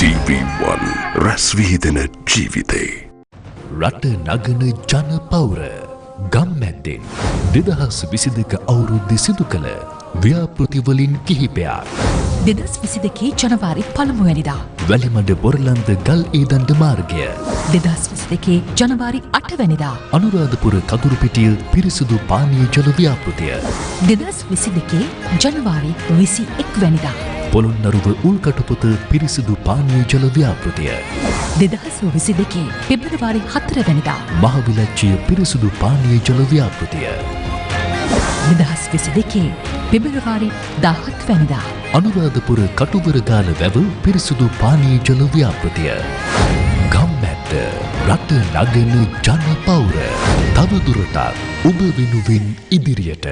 TV1 රැස්වීදෙන ජීවිතේ රට නගන ජන පෞර ගම්මැද්දෙන් 2022 අවුරුද්ද සිදු කළ ව්‍යාපෘතිවලින් කිහිපයක් 2022 ජනවාරි 1 වෙනිදා වැලිමඩ බොරලන්ද ගල් ඒදණ්ඩ මාර්ගය 2022 ජනවාරි 8 වෙනිදා අනුරාධපුර කඳුරුපිටිය පිරිසිදු පානීය ජල ව්‍යාපෘතිය 2022 ජනවාරි 21 වෙනිදා පොළොන්නරුව උල්කටපොත පිරිසිදු පානීය ජල ව්‍යාපෘතිය 2022 පෙබරවාරි 4 වෙනිදා මහවිලච්චිය පිරිසිදු පානීය ජල ව්‍යාපෘතිය 2022 පෙබරවාරි 17 වෙනිදා අනුරාධපුර කටුවරගාල වැව පිරිසිදු පානීය ජල ව්‍යාපෘතිය ගම්මැද්ද රට නගන ජන පෞර තවදුරටත් ඔබ වෙනුවෙන් ඉදිරියට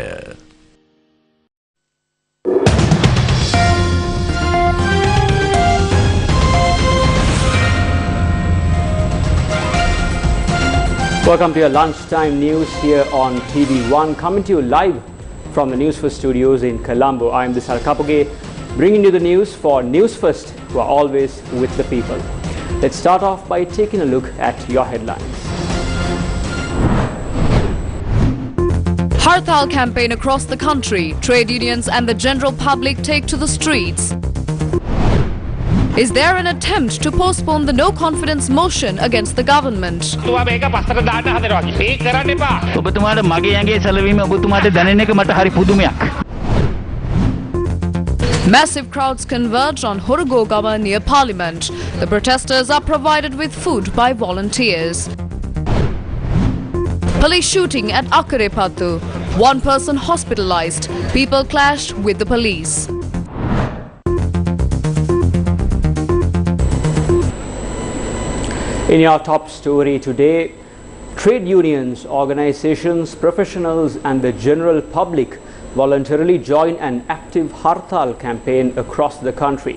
Welcome to your lunchtime news here on TV1, coming to you live from the Newsfirst studios in Colombo. I am Disar Kapoge, bringing you the news for Newsfirst, who are always with the people. Let's start off by taking a look at your headlines. Hartal campaign across the country. Trade unions and the general public take to the streets. Is there an attempt to postpone the no-confidence motion against the government? Massive crowds converged on Horugogama near Parliament. The protesters are provided with food by volunteers. Police shooting at Akkarepattu. One person hospitalized. People clashed with the police. In your top story today, trade unions, organizations, professionals and the general public voluntarily join an active Hartal campaign across the country.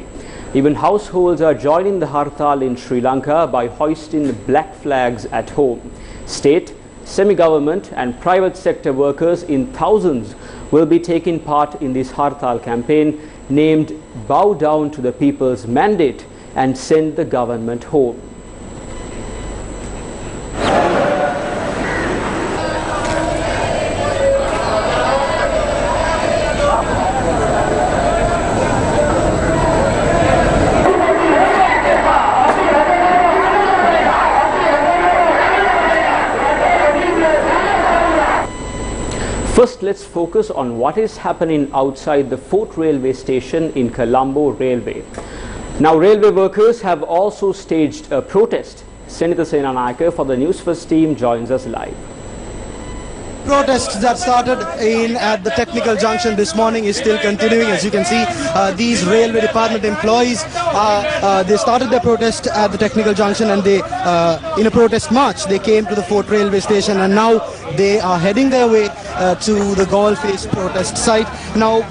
Even households are joining the Hartal in Sri Lanka by hoisting black flags at home. State, semi-government and private sector workers in thousands will be taking part in this Hartal campaign named Bow Down to the People's Mandate and Send the Government Home. First, let's focus on what is happening outside the Fort Railway Station in Colombo Railway. Now, railway workers have also staged a protest. Senator Senanayake for the Newsfirst team joins us live. Protests that started at the technical junction this morning is still continuing. As you can see, these railway department employees, they started their protest at the technical junction and they, in a protest march, they came to the Fort Railway Station and now they are heading their way to the Gaul Face protest site. Now,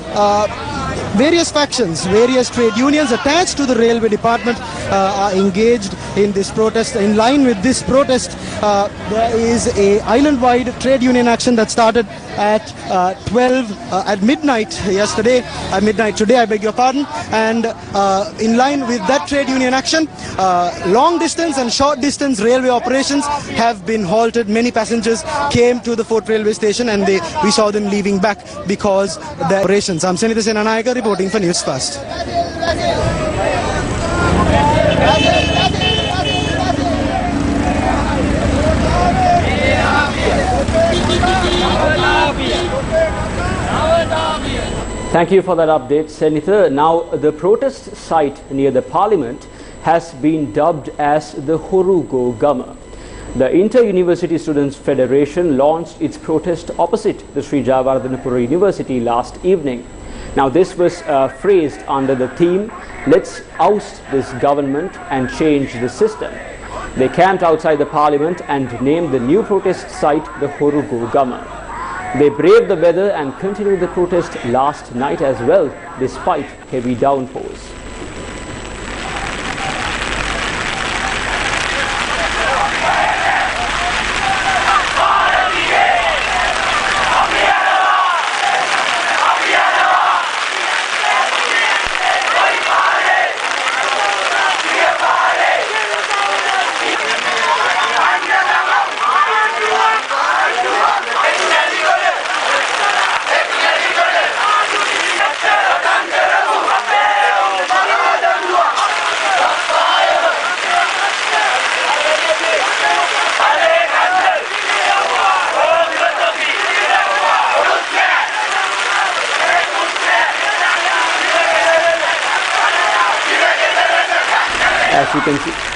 various factions, various trade unions attached to the railway department are engaged in this protest. In line with this protest, there is a island-wide trade union action that started at 12 at midnight yesterday, at midnight today, I beg your pardon. And in line with that trade union action, long distance and short distance railway operations have been halted. Many passengers came to the Fort Railway Station and we saw them leaving back because of their operations. I'm Senator Senanayake reporting for Newsfirst. Thank you for that update, Senator. Now, the protest site near the Parliament has been dubbed as the Horugogama. The Inter-University Students' Federation launched its protest opposite the Sri Jayawardhanapura University last evening. Now, this was phrased under the theme, "Let's oust this government and change the system." They camped outside the Parliament and named the new protest site the Horugogama. They braved the weather and continued the protest last night as well, despite heavy downpours. As you can see,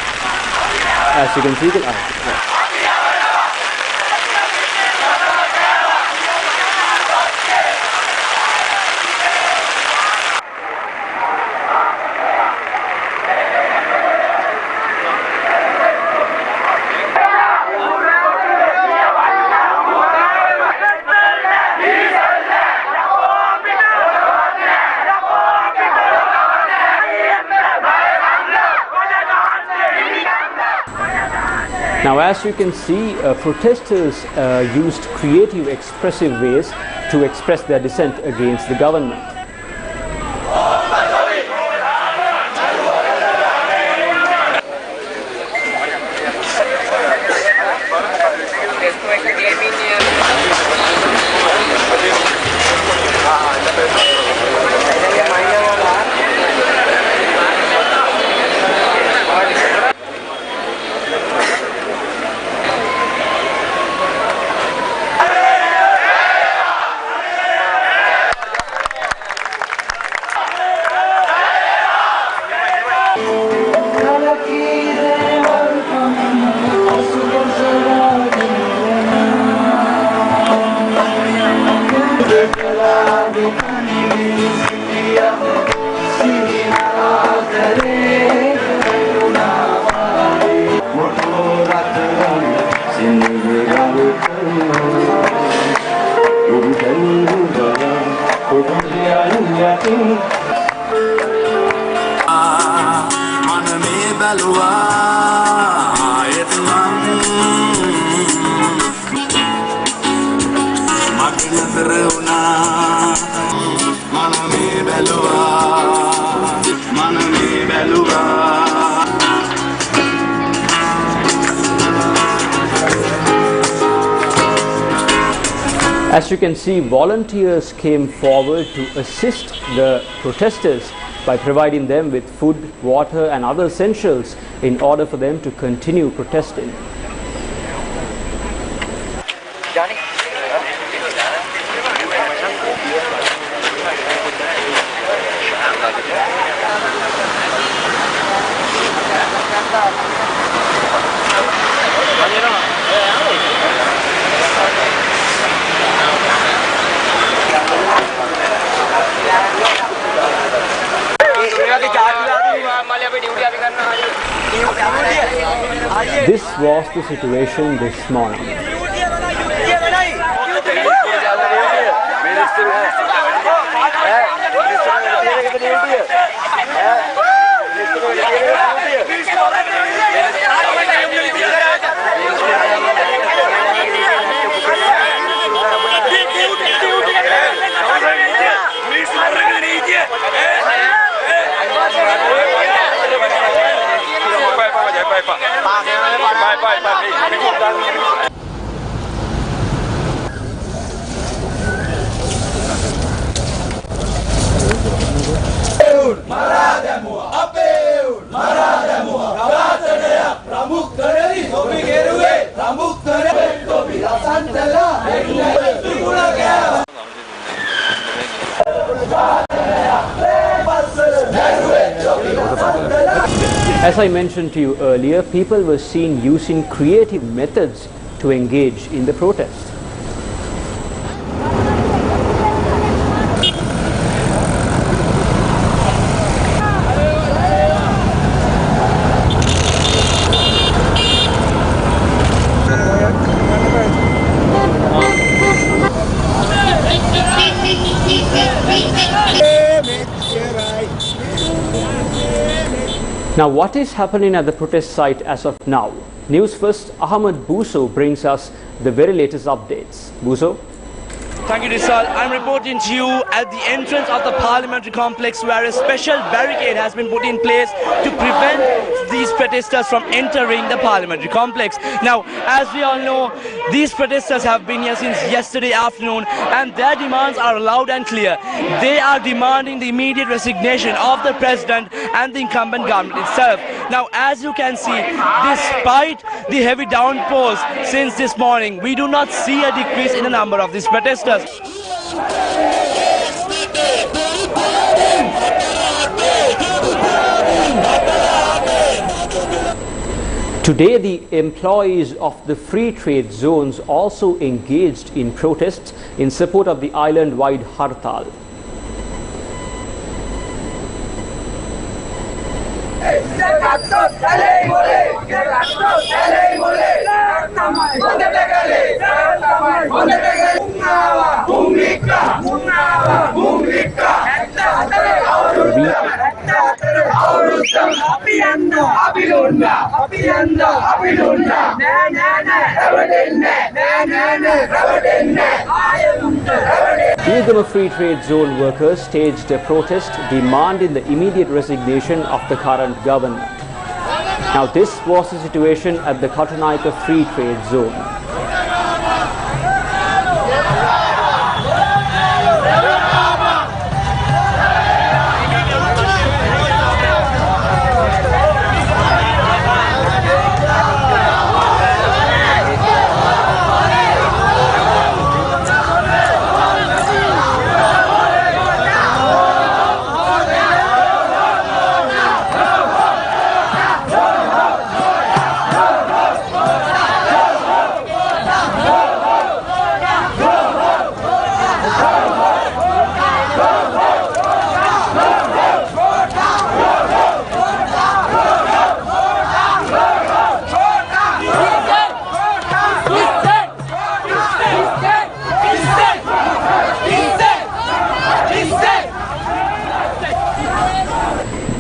Now, as you can see, protesters used creative, expressive ways to express their dissent against the government. As you can see, volunteers came forward to assist the protesters by providing them with food, water and other essentials in order for them to continue protesting. This was the situation this morning. As I mentioned to you earlier, people were seen using creative methods to engage in the protest. Now, what is happening at the protest site as of now? Newsfirst Ahmed Buso brings us the very latest updates. Buso? Thank you, Risal. I'm reporting to you at the entrance of the parliamentary complex where a special barricade has been put in place to prevent these protesters from entering the parliamentary complex. Now, as we all know, these protesters have been here since yesterday afternoon and their demands are loud and clear. They are demanding the immediate resignation of the president and the incumbent government itself. Now, as you can see, despite the heavy downpours since this morning, we do not see a decrease in the number of these protesters. Today, the employees of the free trade zones also engaged in protests in support of the island-wide Hartal. Newgama Free Trade Zone workers staged a protest demanding the immediate resignation of the current government. Now, this was the situation at the Katanaika Free Trade Zone.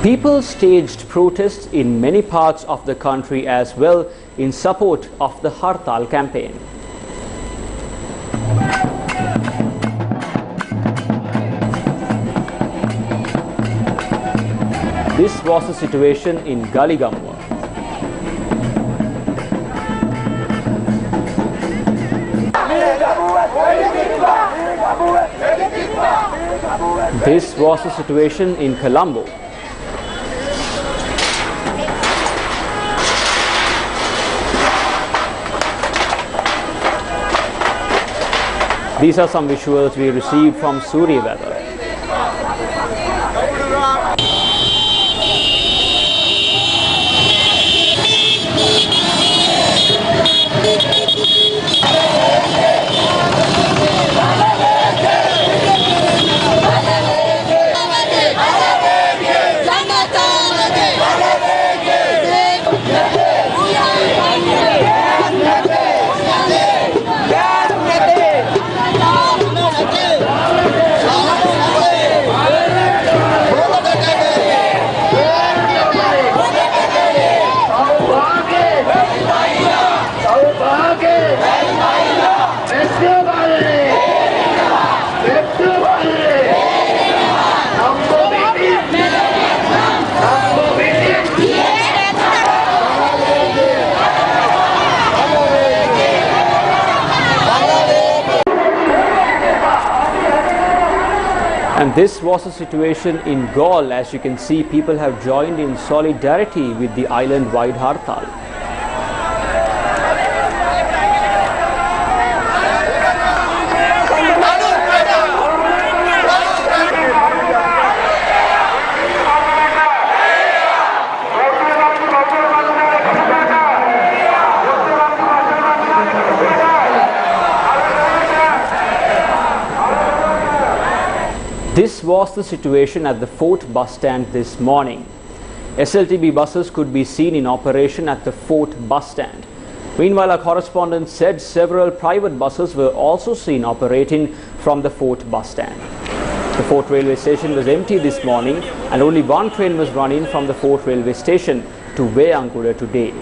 People staged protests in many parts of the country as well in support of the Hartal campaign. This was the situation in Galigamwa. This was the situation in Colombo. These are some visuals we received from Surya Weather. And this was the situation in Gaul. As you can see, people have joined in solidarity with the island-wide Hartal. This was the situation at the Fort bus stand this morning. SLTB buses could be seen in operation at the Fort bus stand. Meanwhile, our correspondent said several private buses were also seen operating from the Fort bus stand. The Fort railway station was empty this morning and only one train was running from the Fort railway station to Veyankuda today.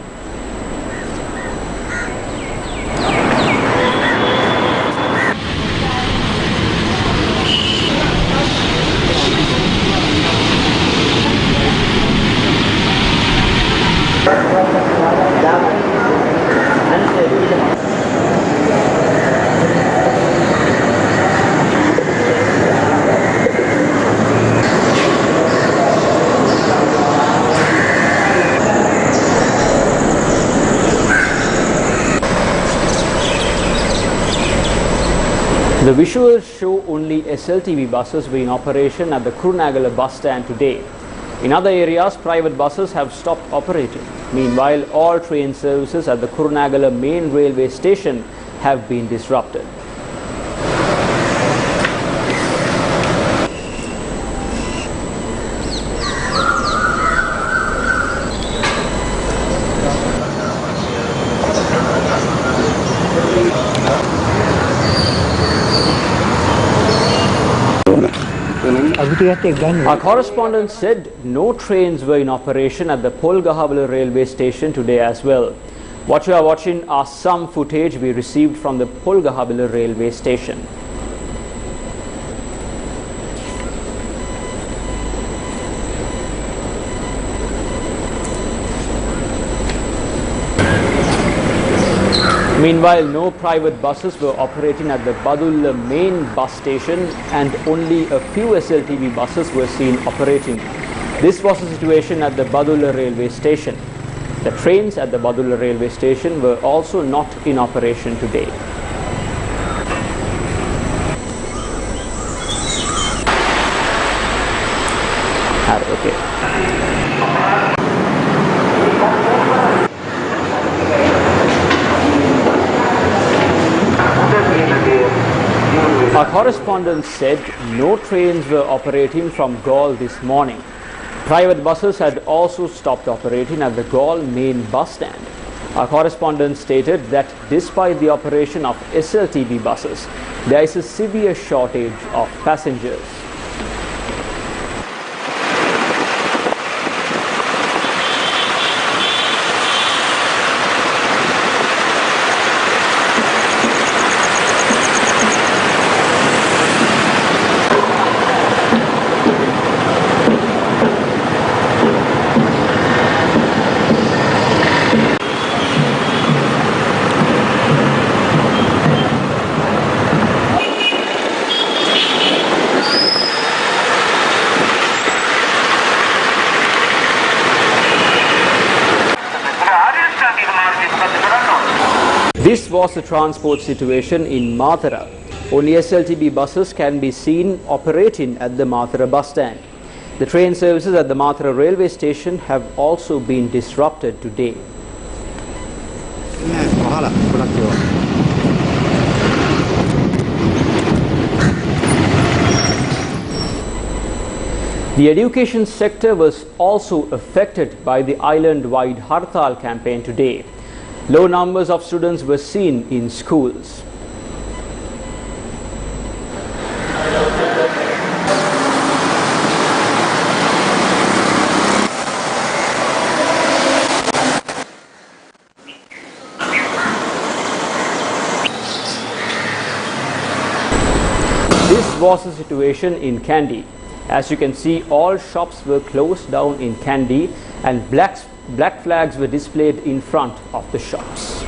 The visuals show only SLTB buses were in operation at the Kurunagala bus stand today. In other areas, private buses have stopped operating. Meanwhile, all train services at the Kurunagala main railway station have been disrupted. Our correspondent said no trains were in operation at the Polgahavala railway station today as well. What you are watching are some footage we received from the Polgahavala railway station. Meanwhile, no private buses were operating at the Badulla main bus station and only a few SLTV buses were seen operating. This was the situation at the Badulla railway station. The trains at the Badulla railway station were also not in operation today. Our correspondent said no trains were operating from Gaul this morning. Private buses had also stopped operating at the Gaul main bus stand. Our correspondent stated that despite the operation of SLTV buses, there is a severe shortage of passengers. This was the transport situation in Mathura. Only SLTB buses can be seen operating at the Mathura bus stand. The train services at the Mathura railway station have also been disrupted today. The education sector was also affected by the island-wide Hartal campaign today. Low numbers of students were seen in schools. This was the situation in Kandy. As you can see, all shops were closed down in Kandy and black flags were displayed in front of the shops.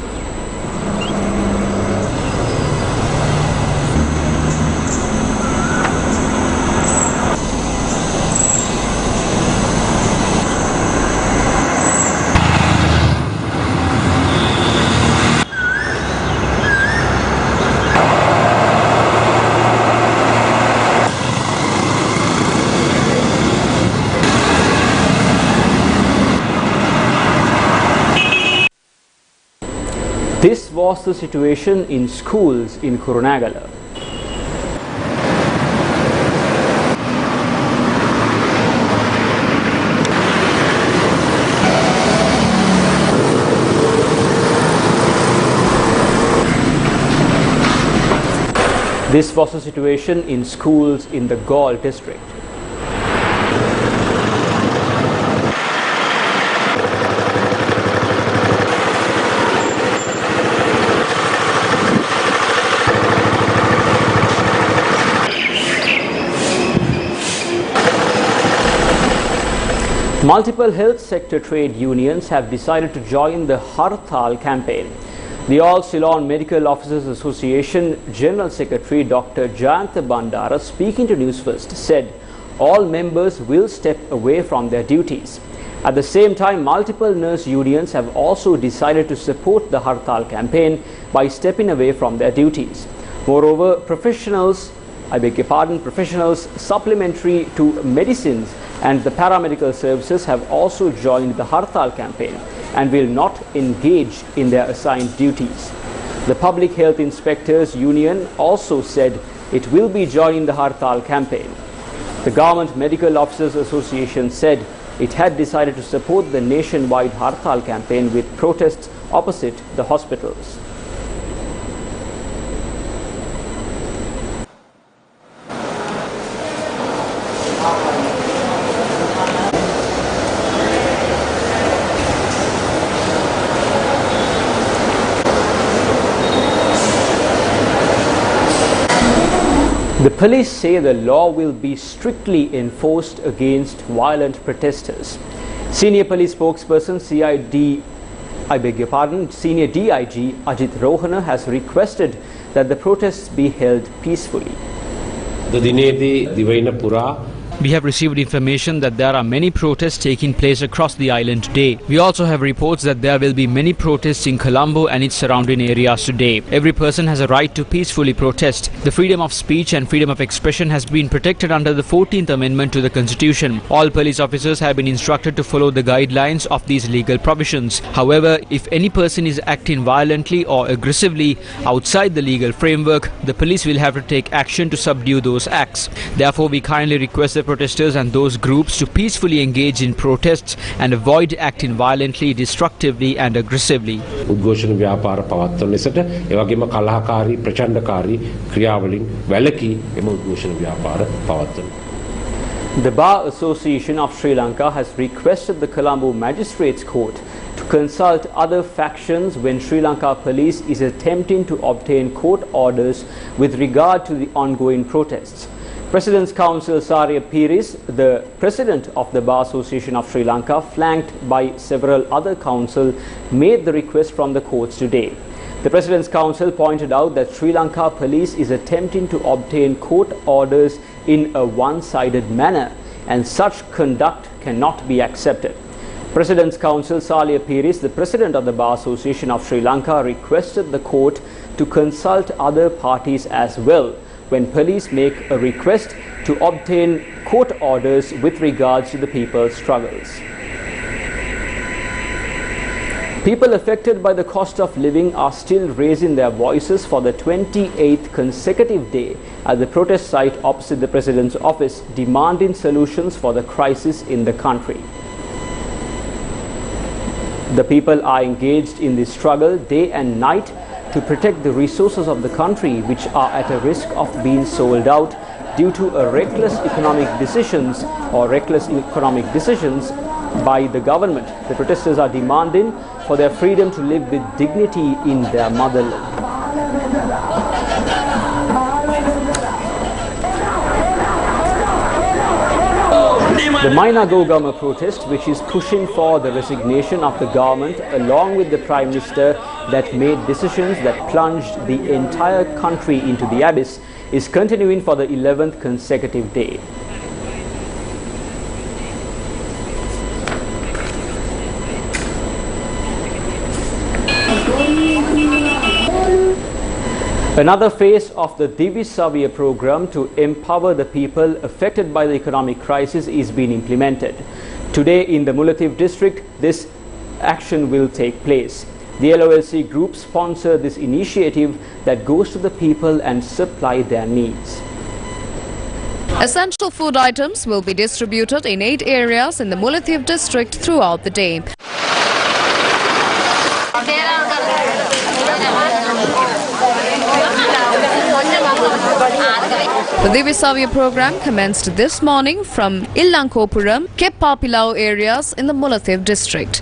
This was the situation in schools in Kurunagala. This was the situation in schools in the Gaul district. Multiple health sector trade unions have decided to join the Hartal campaign. The All Ceylon Medical Officers Association General Secretary Dr. Jayantha Bandara, speaking to Newsfirst, said all members will step away from their duties. At the same time, multiple nurse unions have also decided to support the Hartal campaign by stepping away from their duties. Moreover, professionals supplementary to medicines and the paramedical services have also joined the Hartal campaign and will not engage in their assigned duties. The Public Health Inspectors Union also said it will be joining the Hartal campaign. The Government Medical Officers Association said it had decided to support the nationwide Hartal campaign with protests opposite the hospitals. The police say the law will be strictly enforced against violent protesters. Senior police spokesperson Senior DIG Ajit Rohana has requested that the protests be held peacefully. We have received information that there are many protests taking place across the island today. We also have reports that there will be many protests in Colombo and its surrounding areas today. Every person has a right to peacefully protest. The freedom of speech and freedom of expression has been protected under the 14th Amendment to the Constitution. All police officers have been instructed to follow the guidelines of these legal provisions. However, if any person is acting violently or aggressively outside the legal framework, the police will have to take action to subdue those acts. Therefore, we kindly request the protesters and those groups to peacefully engage in protests and avoid acting violently, destructively and aggressively. උද්ඝෝෂණ ව්‍යාපාර පවත්වන ලෙසට ඒ වගේම කලහකාරී ප්‍රචණ්ඩකාරී ක්‍රියාවලින් වැළකී එම උද්ඝෝෂණ ව්‍යාපාර පවත්වන. The Bar Association of Sri Lanka has requested the Colombo Magistrates Court to consult other factions when Sri Lanka police is attempting to obtain court orders with regard to the ongoing protests. President's Counsel Saria Piris, the president of the Bar Association of Sri Lanka, flanked by several other counsel, made the request from the courts today. The President's Counsel pointed out that Sri Lanka police is attempting to obtain court orders in a one-sided manner, and such conduct cannot be accepted. President's Counsel Salia Piris, the president of the Bar Association of Sri Lanka, requested the court to consult other parties as well when police make a request to obtain court orders with regards to the people's struggles. People affected by the cost of living are still raising their voices for the 28th consecutive day at the protest site opposite the President's office, demanding solutions for the crisis in the country. The people are engaged in this struggle day and night to protect the resources of the country, which are at a risk of being sold out due to reckless economic decisions by the government. The protesters are demanding for their freedom to live with dignity in their motherland. The Maina Go Government protest, which is pushing for the resignation of the government along with the Prime Minister that made decisions that plunged the entire country into the abyss, is continuing for the 11th consecutive day. Another phase of the Divisavia program to empower the people affected by the economic crisis is being implemented. Today in the Mullaitivu district, this action will take place. The LOLC group sponsored this initiative that goes to the people and supply their needs. Essential food items will be distributed in 8 areas in the Mullaitivu district throughout the day. The Divisavia program commenced this morning from Illankopuram, Keppapilau areas in the Mullaitivu district.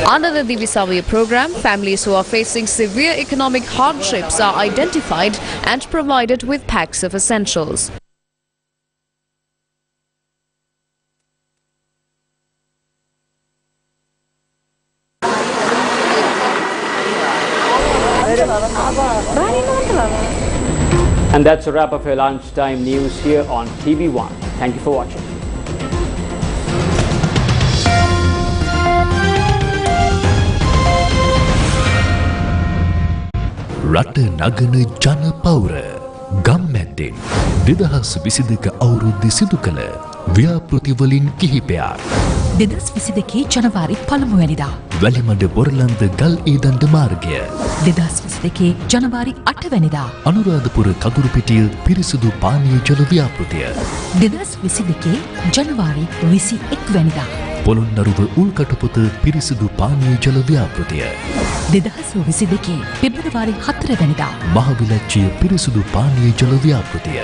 Under the Divisavia program, families who are facing severe economic hardships are identified and provided with packs of essentials. And that's a wrap of your lunchtime news here on TV1. Thank you for watching. රට නගන ජන පවුර ගම්මැද්ද පැත්තෙන් 2022 අවුරුද්ද සිදු කළ ව්‍යාපෘතිවලින් කිහිපයක් 2022 ජනවාරි 1 වැනිදා වැලිමඩ බොරලන්ද ගල් ඊදන්ඩ මාර්ගය 2022 ජනවාරි 8 වැනිදා අනුරාධපුර කඳුරුපිටිය පිරිසිදු පානීය ජල ව්‍යාපෘතිය 2022 ජනවාරි 21 වැනිදා පොළොන්නරුව උල්කටපොත පිරිසිදු පානීය ජල ව්‍යාපෘතිය 2022 පෙබරවාරි 4 වැනිදා මහවිලච්චිය පිරිසිදු පානීය ජල ව්‍යාපෘතිය